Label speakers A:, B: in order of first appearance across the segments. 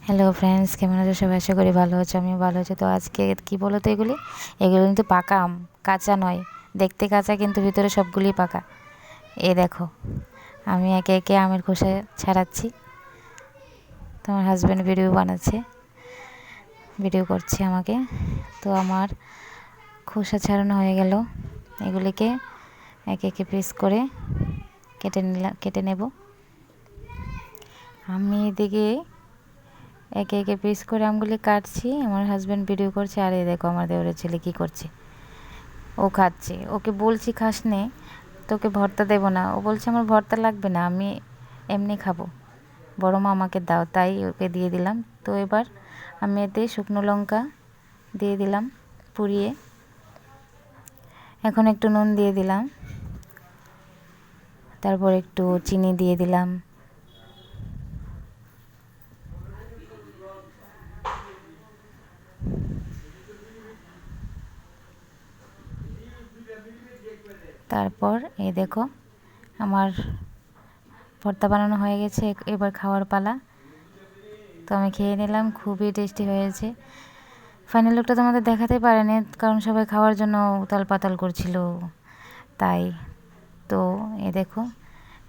A: Hello friends, কেমন আছো সবাই? আশা করি ভালো আছো, আমিও ভালো আছি। তো আজকে কি বলো তো, এগুলো কিন্তু পাকা আম, কাঁচা নয়। দেখতে কাঁচা কিন্তু ভিতরে সবগুলি পাকা। এই দেখো, আমি একে একে আমের খোসা ছাড়াচ্ছি। তোমার হাজব্যান্ড ভিডিও করছে আমাকে। তো আমার খোসা ছাড়ানো হয়ে গেল। এগুলিকে একে একে পিস করে কেটে নেব। আমি এদিকে একে একে পিস করে আমগুলি কাটছি, আমার হাজব্যান্ড ভিডিও করছে। আর এই দেখো আমার দেওরের ছেলে কী করছে, ও খাচ্ছে। ওকে বলছি খাস নে, তোকে ভর্তা দেবো না। ও বলছে আমার ভর্তা লাগবে না, আমি এমনি খাবো, বড় মা আমাকে দাও। তাই ওকে দিয়ে দিলাম। তো এবার আমি এতে শুকনো লঙ্কা দিয়ে দিলাম পুড়িয়ে, এখন একটু নুন দিয়ে দিলাম, তারপর একটু চিনি দিয়ে দিলাম। তারপর এই দেখো আমার ভর্তা বানানো হয়ে গেছে। এবার খাওয়ার পালা। তো আমি খেয়ে নিলাম, খুবই টেস্টি হয়েছে। ফাইনাল লুকটা তোমাদের দেখাতে পারেনি, কারণ সবাই খাওয়ার জন্য উতাল পাতাল করছিল তাই। তো এ দেখো,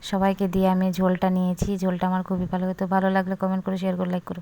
A: সবাইকে দিয়ে আমি ঝোলটা নিয়েছি। ঝোলটা আমার খুবই ভালো হতো। ভালো লাগলে কমেন্ট করে, শেয়ার করে, লাইক করো।